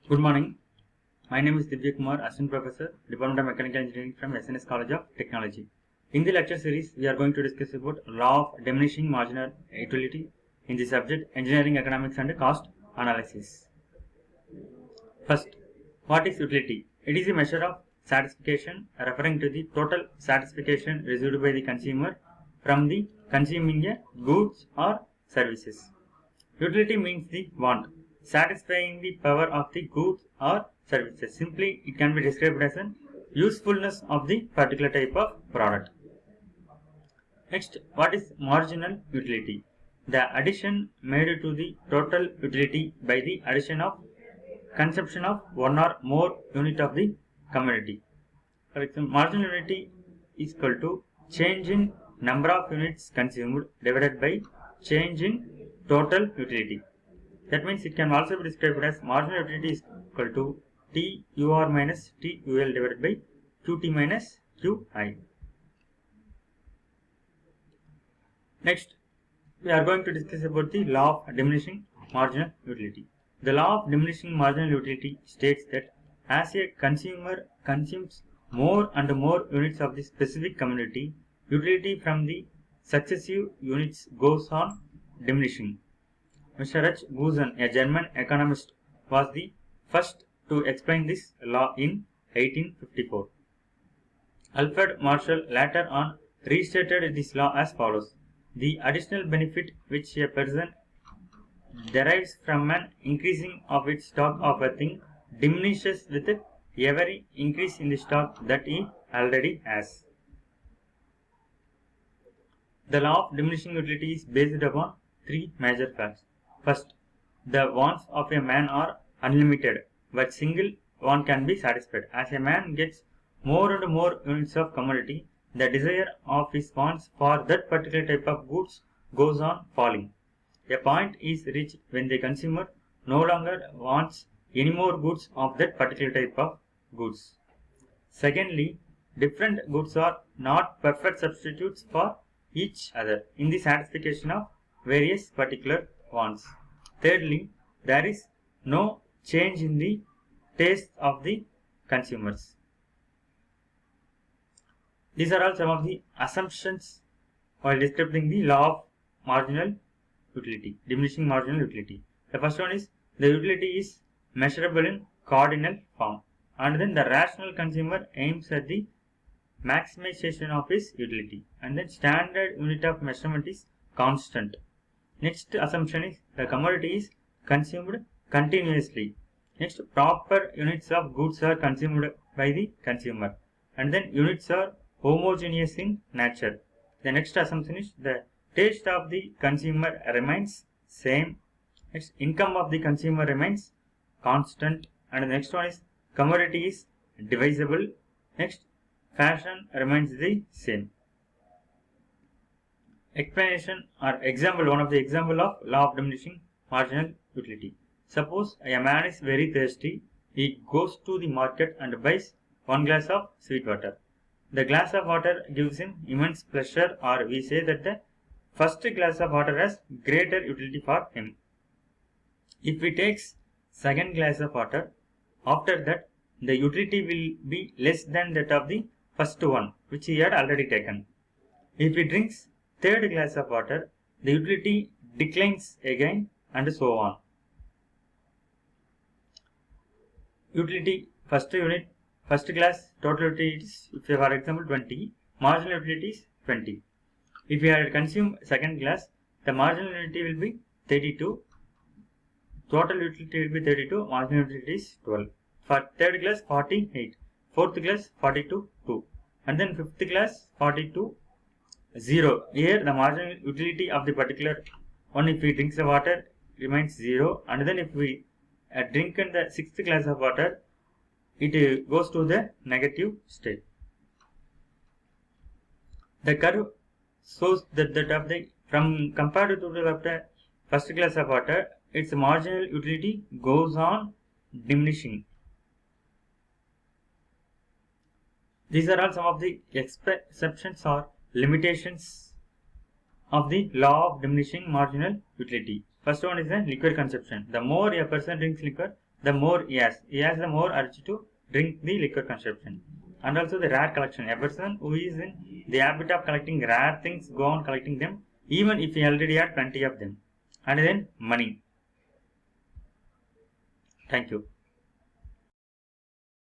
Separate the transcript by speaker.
Speaker 1: Good morning. My name is Divya Kumar, Assistant Professor, Department of Mechanical Engineering from SNS College of Technology. In the lecture series, we are going to discuss about law of diminishing marginal utility in the subject Engineering Economics and Cost Analysis. First, what is utility? It is a measure of satisfaction referring to the total satisfaction received by the consumer from the consuming a goods or services. Utility means the want, satisfying the power of the goods or services. Simply, it can be described as an usefulness of the particular type of product. Next, what is marginal utility? The addition made to the total utility by the addition of consumption of one or more unit of the commodity. For example, marginal utility is equal to change in number of units consumed divided by change in total utility. That means it can also be described as marginal utility is equal to TUR minus TUL divided by QT minus QI. Next, we are going to discuss about the law of diminishing marginal utility. The law of diminishing marginal utility states that as a consumer consumes more and more units of the specific commodity, utility from the successive units goes on diminishing. Mr. H. Gusen, a German economist, was the first to explain this law in 1854. Alfred Marshall later on restated this law as follows. The additional benefit which a person derives from an increasing of its stock of a thing diminishes with every increase in the stock that he already has. The law of diminishing utility is based upon three major facts. First, the wants of a man are unlimited, but single want can be satisfied. As a man gets more and more units of commodity, the desire of his wants for that particular type of goods goes on falling. A point is reached when the consumer no longer wants any more goods of that particular type of goods. Secondly, different goods are not perfect substitutes for each other in the satisfaction of various particular wants. Thirdly, there is no change in the taste of the consumers. These are all some of the assumptions while describing the law of marginal utility, diminishing marginal utility. The first one is the utility is measurable in cardinal form, and then the rational consumer aims at the maximization of his utility, and then standard unit of measurement is constant. Next assumption is the commodity is consumed continuously. Next, proper units of goods are consumed by the consumer, and then units are homogeneous in nature. The next assumption is the taste of the consumer remains same. Next, income of the consumer remains constant, and the next one is commodity is divisible. Next, fashion remains the same. Explanation or example, one of the example of law of diminishing marginal utility. Suppose a man is very thirsty, he goes to the market and buys one glass of sweet water. The glass of water gives him immense pleasure, or we say that the first glass of water has greater utility for him. If he takes second glass of water, after that the utility will be less than that of the first one which he had already taken. If he drinks third glass of water, the utility declines again, and so on. Utility first unit, first class total utility is, if for example 20, marginal utility is 20. If you had consumed second class, the marginal utility will be 32, total utility will be 32, marginal utility is 12. For third class 48, fourth class 42, 2, and then fifth class 42, 0. Here the marginal utility of the particular one, if we drink the water, remains 0, and then if we drink in the sixth glass of water, it goes to the negative state. The curve shows that of the from compared to the first glass of water, its marginal utility goes on diminishing. These are all some of the exceptions or limitations of the law of diminishing marginal utility. First one is the liquor consumption. The more a person drinks liquor, the more he has the more urge to drink the liquor consumption. And also the rare collection. A person who is in the habit of collecting rare things go on collecting them even if he already had plenty of them. And then money. Thank you.